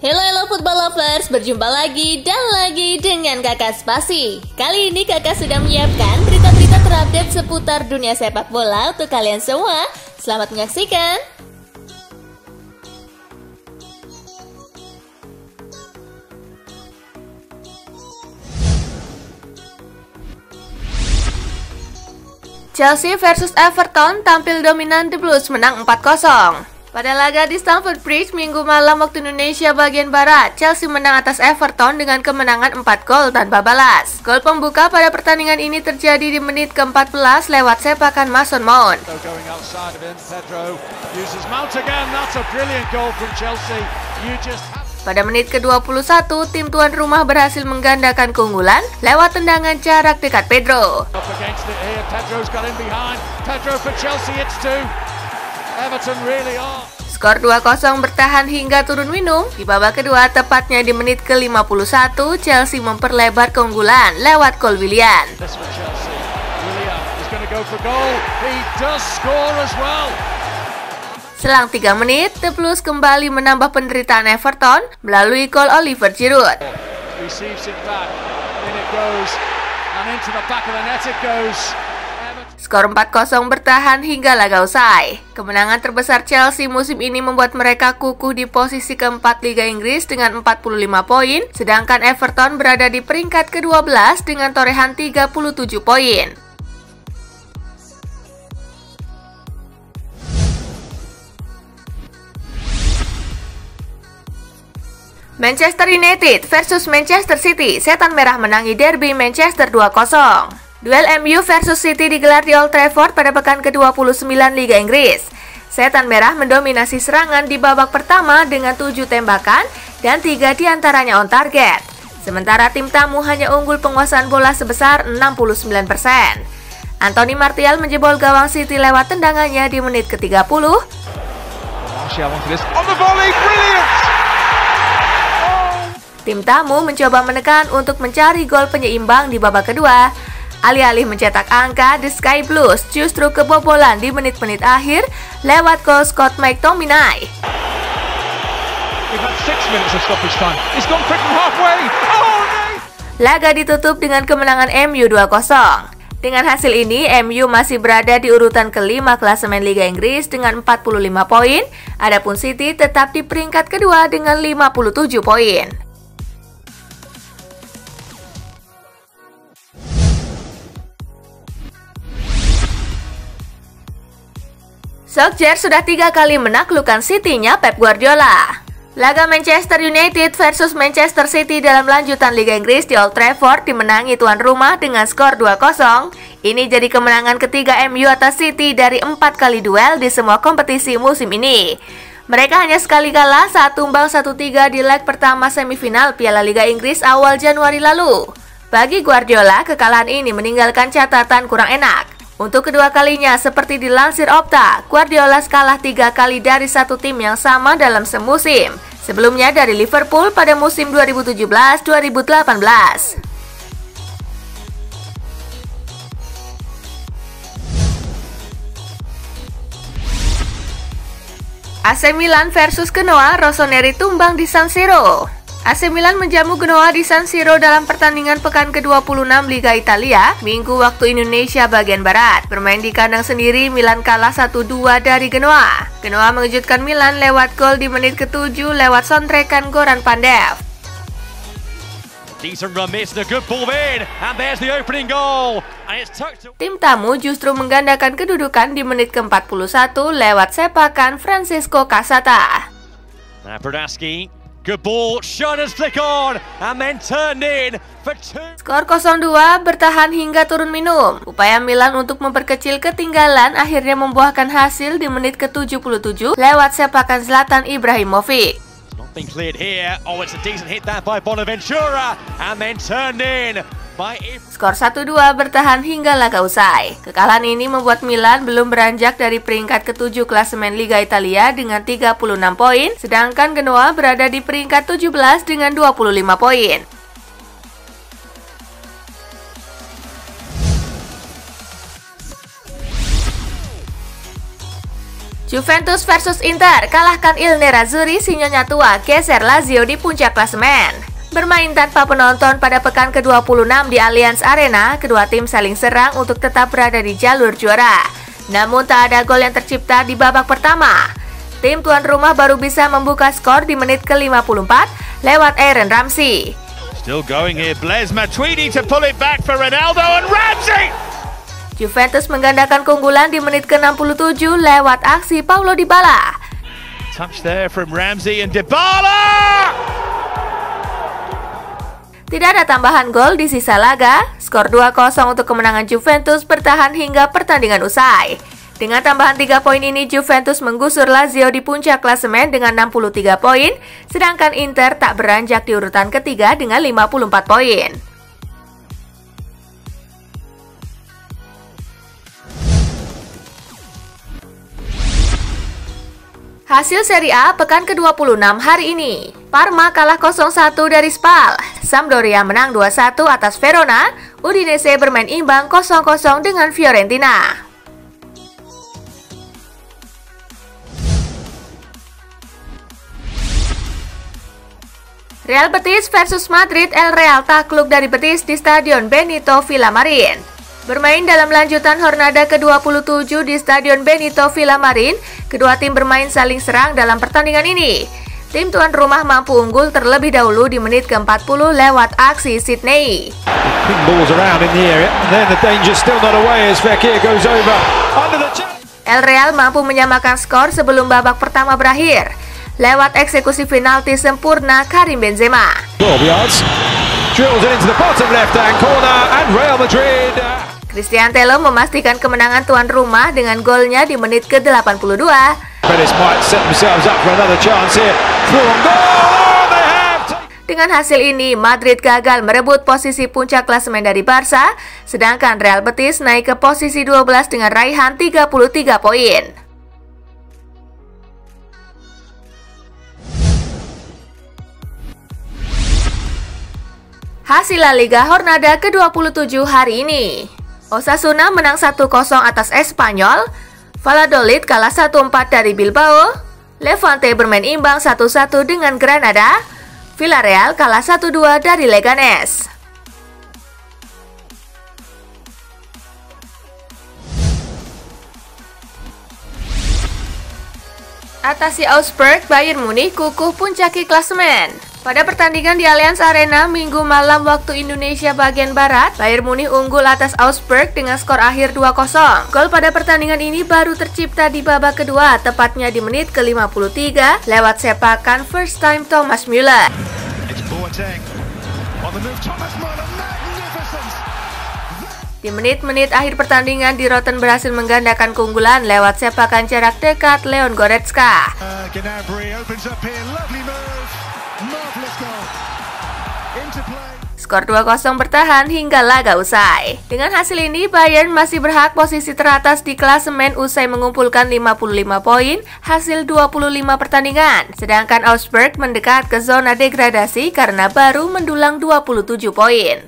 Hello football lovers, berjumpa lagi dan lagi dengan Kakak Spasi. Kali ini Kakak sudah menyiapkan berita-berita terupdate seputar dunia sepak bola untuk kalian semua. Selamat menyaksikan. Chelsea versus Everton tampil dominan, The Blues menang 4-0. Pada laga di Stamford Bridge Minggu malam waktu Indonesia bagian Barat, Chelsea menang atas Everton dengan kemenangan 4 gol tanpa balas. Gol pembuka pada pertandingan ini terjadi di menit ke-14 lewat sepakan Mason Mount. Pada menit ke-21, tim tuan rumah berhasil menggandakan keunggulan lewat tendangan jarak dekat Pedro. Skor 2-0 bertahan hingga turun minum. Di babak kedua, tepatnya di menit ke-51, Chelsea memperlebar keunggulan lewat gol Willian. Selang 3 menit, The Blues kembali menambah penderitaan Everton melalui gol Oliver Giroud. Skor 4-0 bertahan hingga laga usai. Kemenangan terbesar Chelsea musim ini membuat mereka kukuh di posisi keempat Liga Inggris dengan 45 poin, sedangkan Everton berada di peringkat ke-12 dengan torehan 37 poin. Manchester United versus Manchester City, Setan Merah menangi derby Manchester 2-0. Duel MU versus City digelar di Old Trafford pada pekan ke-29 Liga Inggris. Setan Merah mendominasi serangan di babak pertama dengan 7 tembakan dan 3 diantaranya on target. Sementara tim tamu hanya unggul penguasaan bola sebesar 69%. Anthony Martial menjebol gawang City lewat tendangannya di menit ke-30. Tim tamu mencoba menekan untuk mencari gol penyeimbang di babak kedua. Alih-alih mencetak angka, The Sky Blues justru kebobolan di menit-menit akhir lewat gol Scott McTominay. Laga ditutup dengan kemenangan MU 2-0. Dengan hasil ini, MU masih berada di urutan kelima klasemen Liga Inggris dengan 45 poin, adapun City tetap di peringkat kedua dengan 57 poin. Solskjaer sudah 3 kali menaklukkan City-nya Pep Guardiola. Laga Manchester United versus Manchester City dalam lanjutan Liga Inggris di Old Trafford dimenangi tuan rumah dengan skor 2-0. Ini jadi kemenangan ketiga MU atas City dari 4 kali duel di semua kompetisi musim ini. Mereka hanya sekali kalah saat tumbang 1-3 di leg pertama semifinal Piala Liga Inggris awal Januari lalu. Bagi Guardiola, kekalahan ini meninggalkan catatan kurang enak. Untuk kedua kalinya, seperti dilansir Opta, Guardiola kalah 3 kali dari satu tim yang sama dalam semusim. Sebelumnya dari Liverpool pada musim 2017-2018. AC Milan versus Genoa, Rossoneri tumbang di San Siro. AC Milan menjamu Genoa di San Siro dalam pertandingan pekan ke-26 Liga Italia, Minggu waktu Indonesia bagian Barat. Bermain di kandang sendiri, Milan kalah 1-2 dari Genoa. Genoa mengejutkan Milan lewat gol di menit ke-7 lewat sontrekan Goran Pandev. Tim tamu justru menggandakan kedudukan di menit ke-41 lewat sepakan Francisco Casata. Good ball, shot and flick on, and then turned in for 2. Skor 0-2 bertahan hingga turun minum. Upaya Milan untuk memperkecil ketinggalan akhirnya membuahkan hasil di menit ke-77 lewat sepakan Zlatan Ibrahimovic. Not been cleared here. Oh, it's a decent hit that by Bonaventura, and then turned in. Skor 1-2 bertahan hingga laga usai. Kekalahan ini membuat Milan belum beranjak dari peringkat ke-7 klasemen Liga Italia dengan 36 poin, sedangkan Genoa berada di peringkat 17 dengan 25 poin. Juventus versus Inter, kalahkan Il Nerazzurri si nyonya tua, geser Lazio di puncak klasemen. Bermain tanpa penonton pada pekan ke-26 di Allianz Arena, kedua tim saling serang untuk tetap berada di jalur juara. Namun tak ada gol yang tercipta di babak pertama. Tim tuan rumah baru bisa membuka skor di menit ke-54 lewat Aaron Ramsey. Still going here, Blaise Matuidi to pull it back for Ronaldo and Ramsey! Juventus menggandakan keunggulan di menit ke-67 lewat aksi Paulo Dybala. Touch there from Ramsey and Dybala! Tidak ada tambahan gol di sisa laga, skor 2-0 untuk kemenangan Juventus bertahan hingga pertandingan usai. Dengan tambahan 3 poin ini, Juventus menggusur Lazio di puncak klasemen dengan 63 poin, sedangkan Inter tak beranjak di urutan ketiga dengan 54 poin. Hasil Serie A pekan ke-26 hari ini. Parma kalah 0-1 dari Spal. Sampdoria menang 2-1 atas Verona. Udinese bermain imbang 0-0 dengan Fiorentina. Real Betis versus Madrid. El Real takluk dari Betis di Stadion Benito Villamarin. Bermain dalam lanjutan Hornada ke-27 di Stadion Benito Villamarin, kedua tim bermain saling serang dalam pertandingan ini. Tim tuan rumah mampu unggul terlebih dahulu di menit ke-40 lewat aksi Sydney. El Real mampu menyamakan skor sebelum babak pertama berakhir lewat eksekusi penalti sempurna Karim Benzema. Christian Telo memastikan kemenangan tuan rumah dengan golnya di menit ke-82. Dengan hasil ini, Madrid gagal merebut posisi puncak klasemen dari Barca, sedangkan Real Betis naik ke posisi 12 dengan raihan 33 poin. Hasil La Liga Hornada ke-27 hari ini. Osasuna menang 1-0 atas Espanyol, Valladolid kalah 1-4 dari Bilbao, Levante bermain imbang 1-1 dengan Granada, Villarreal kalah 1-2 dari Leganes. Atasi Augsburg, Bayern Munich kukuh puncaki klasemen. Pada pertandingan di Allianz Arena Minggu malam waktu Indonesia bagian Barat, Bayern Munich unggul atas Augsburg dengan skor akhir 2-0. Gol pada pertandingan ini baru tercipta di babak kedua, tepatnya di menit ke-53 lewat sepakan first time Thomas Müller. Di menit-menit akhir pertandingan, Di Rotten berhasil menggandakan keunggulan lewat sepakan jarak dekat Leon Goretzka. Skor 2-0 bertahan hingga laga usai. Dengan hasil ini, Bayern masih berhak posisi teratas di klasemen usai mengumpulkan 55 poin hasil 25 pertandingan. Sedangkan Augsburg mendekat ke zona degradasi karena baru mendulang 27 poin.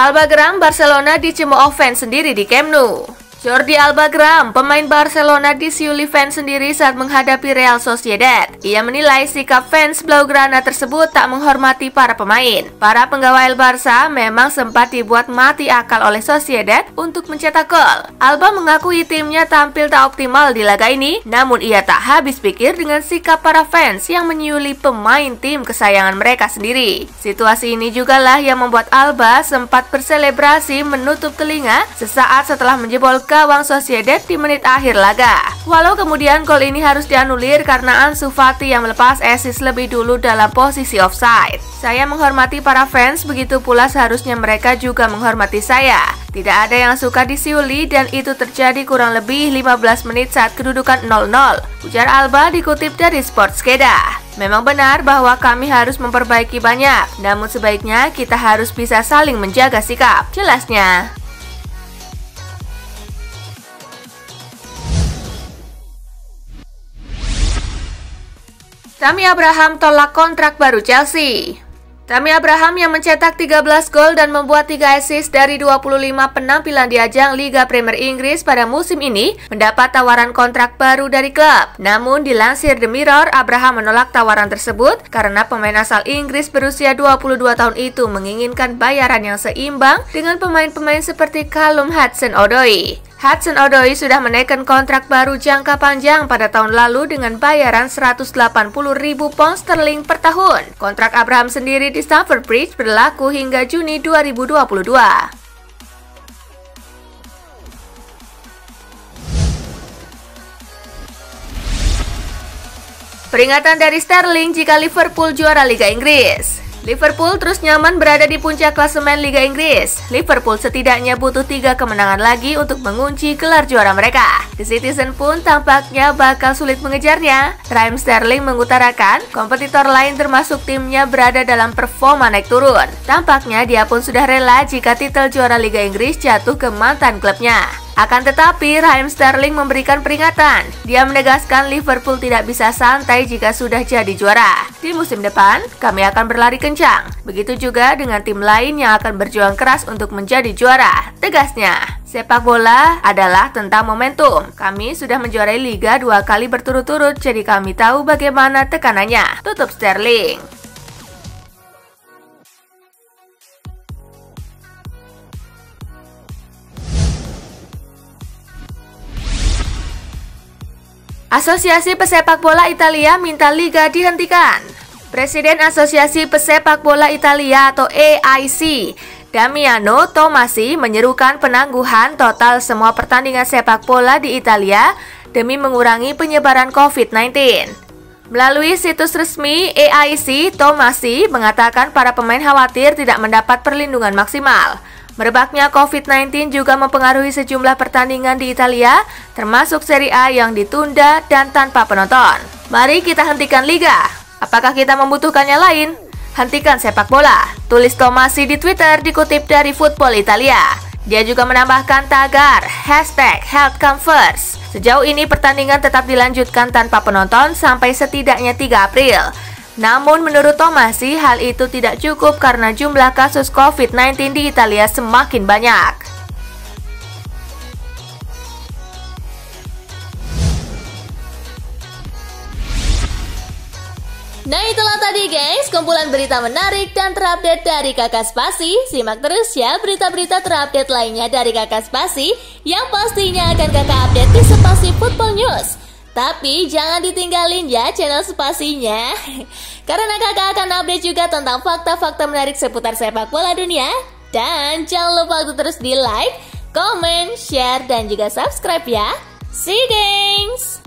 Alba Graham Barcelona dicemooh fans sendiri di Camp Nou. Jordi Alba Graham, pemain Barcelona, disiuli fans sendiri saat menghadapi Real Sociedad. Ia menilai sikap fans Blaugrana tersebut tak menghormati para pemain. Para penggawa El Barça memang sempat dibuat mati akal oleh Sociedad untuk mencetak gol. Alba mengakui timnya tampil tak optimal di laga ini, namun ia tak habis pikir dengan sikap para fans yang menyiuli pemain tim kesayangan mereka sendiri. Situasi ini jugalah yang membuat Alba sempat berselebrasi menutup telinga sesaat setelah menjebol gawang Sociedad di menit akhir laga. Walau kemudian gol ini harus dianulir karena Ansu Fati yang melepas assist lebih dulu dalam posisi offside. Saya menghormati para fans, begitu pula seharusnya mereka juga menghormati saya. Tidak ada yang suka disiuli dan itu terjadi kurang lebih 15 menit saat kedudukan 0-0, ujar Alba dikutip dari Sportskeda. Memang benar bahwa kami harus memperbaiki banyak, namun sebaiknya kita harus bisa saling menjaga sikap, jelasnya. Tammy Abraham tolak kontrak baru Chelsea. Tammy Abraham yang mencetak 13 gol dan membuat 3 assist dari 25 penampilan di ajang Liga Premier Inggris pada musim ini mendapat tawaran kontrak baru dari klub. Namun dilansir The Mirror, Abraham menolak tawaran tersebut karena pemain asal Inggris berusia 22 tahun itu menginginkan bayaran yang seimbang dengan pemain-pemain seperti Callum Hudson-Odoi. Hudson-Odoi sudah menaikkan kontrak baru jangka panjang pada tahun lalu dengan bayaran 180.000 pound sterling per tahun. Kontrak Abraham sendiri di Stamford Bridge berlaku hingga Juni 2022. Peringatan dari Sterling jika Liverpool juara Liga Inggris. Liverpool terus nyaman berada di puncak klasemen Liga Inggris. Liverpool setidaknya butuh 3 kemenangan lagi untuk mengunci gelar juara mereka. The Citizen pun tampaknya bakal sulit mengejarnya. Raheem Sterling mengutarakan kompetitor lain termasuk timnya berada dalam performa naik turun. Tampaknya dia pun sudah rela jika titel juara Liga Inggris jatuh ke mantan klubnya. Akan tetapi, Raheem Sterling memberikan peringatan. Dia menegaskan Liverpool tidak bisa santai jika sudah jadi juara. Di musim depan, kami akan berlari kencang. Begitu juga dengan tim lain yang akan berjuang keras untuk menjadi juara. Tegasnya, sepak bola adalah tentang momentum. Kami sudah menjuarai Liga 2 kali berturut-turut, jadi kami tahu bagaimana tekanannya. Tutup Sterling. Asosiasi Pesepak Bola Italia minta liga dihentikan. Presiden Asosiasi Pesepak Bola Italia atau AIC, Damiano Tommasi, menyerukan penangguhan total semua pertandingan sepak bola di Italia demi mengurangi penyebaran COVID-19. Melalui situs resmi AIC, Tommasi mengatakan para pemain khawatir tidak mendapat perlindungan maksimal. Merebaknya COVID-19 juga mempengaruhi sejumlah pertandingan di Italia, termasuk Serie A yang ditunda dan tanpa penonton. Mari kita hentikan liga. Apakah kita membutuhkannya lain? Hentikan sepak bola, tulis Tommasi di Twitter dikutip dari Football Italia. Dia juga menambahkan tagar #HealthComeFirst. Sejauh ini pertandingan tetap dilanjutkan tanpa penonton sampai setidaknya 3 April. Namun menurut Tommasi, hal itu tidak cukup karena jumlah kasus COVID-19 di Italia semakin banyak. Nah itulah tadi guys, kumpulan berita menarik dan terupdate dari Kakak Spasi. Simak terus ya berita-berita terupdate lainnya dari Kakak Spasi yang pastinya akan Kakak update di Spasi Football News. Tapi jangan ditinggalin ya channel Spasinya, karena kakak akan update juga tentang fakta-fakta menarik seputar sepak bola dunia. Dan jangan lupa untuk terus di like, comment, share, dan juga subscribe ya. See you guys!